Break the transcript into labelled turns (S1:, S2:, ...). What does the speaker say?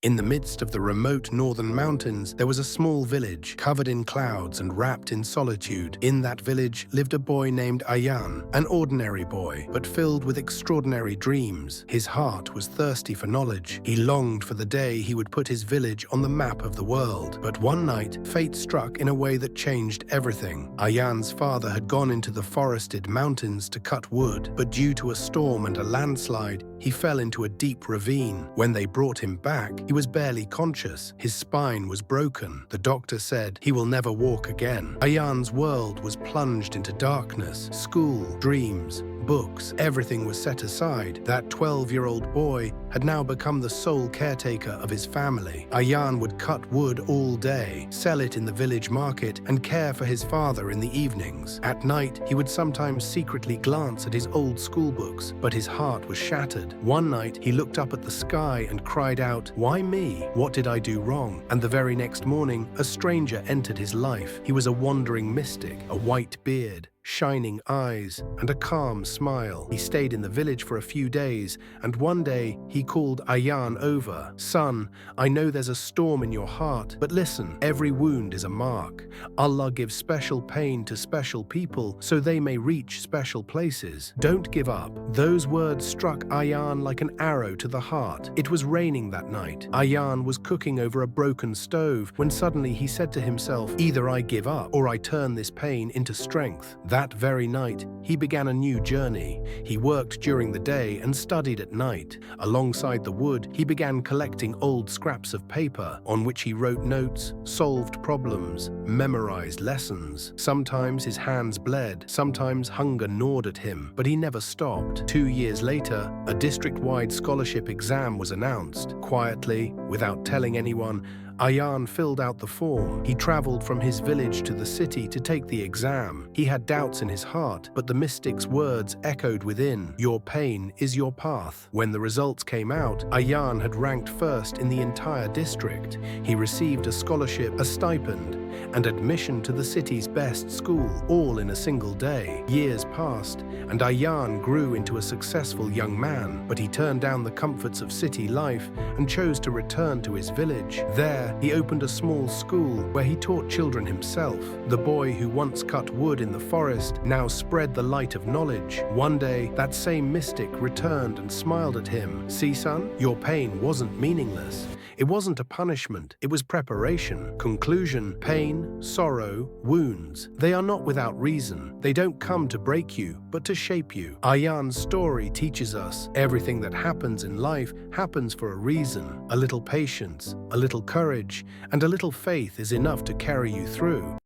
S1: In the midst of the remote northern mountains, there was a small village covered in clouds and wrapped in solitude. In that village lived a boy named Ayan, an ordinary boy, but filled with extraordinary dreams. His heart was thirsty for knowledge. He longed for the day he would put his village on the map of the world. But one night, fate struck in a way that changed everything. Ayan's father had gone into the forested mountains to cut wood, but due to a storm and a landslide, he fell into a deep ravine. When they brought him back, he was barely conscious. His spine was broken. The doctor said he will never walk again. Ayan's world was plunged into darkness. School, dreams, books, everything was set aside. That 12-year-old boy had now become the sole caretaker of his family. Ayan would cut wood all day, sell it in the village market, and care for his father in the evenings. At night, he would sometimes secretly glance at his old school books, but his heart was shattered. One night, he looked up at the sky and cried out, "Why me? What did I do wrong?" And the very next morning, a stranger entered his life. He was a wandering mystic, a white beard, shining eyes, and a calm smile. He stayed in the village for a few days, and one day he called Ayan over. "Son, I know there's a storm in your heart, but listen, every wound is a mark. Allah gives special pain to special people so they may reach special places. Don't give up." Those words struck Ayan like an arrow to the heart. It was raining that night. Ayan was cooking over a broken stove when suddenly he said to himself, "Either I give up or I turn this pain into strength." That very night, he began a new journey. He worked during the day and studied at night. Alongside the wood, he began collecting old scraps of paper on which he wrote notes, solved problems, memorized lessons. Sometimes his hands bled, sometimes hunger gnawed at him, but he never stopped. 2 years later, a district-wide scholarship exam was announced. Quietly, without telling anyone, Ayan filled out the form. He traveled from his village to the city to take the exam. He had doubts in his heart, but the mystic's words echoed within, "Your pain is your path." When the results came out, Ayan had ranked first in the entire district. He received a scholarship, a stipend, and admission to the city's best school, all in a single day. Years passed, and Ayan grew into a successful young man, but he turned down the comforts of city life and chose to return to his village. There, he opened a small school where he taught children himself. The boy who once cut wood in the forest now spread the light of knowledge. One day, that same mystic returned and smiled at him. "See, son, your pain wasn't meaningless. It wasn't a punishment, it was preparation." Conclusion: pain, sorrow, wounds, they are not without reason. They don't come to break you, but to shape you. Ayan's story teaches us everything that happens in life happens for a reason. A little patience, a little courage, and a little faith is enough to carry you through.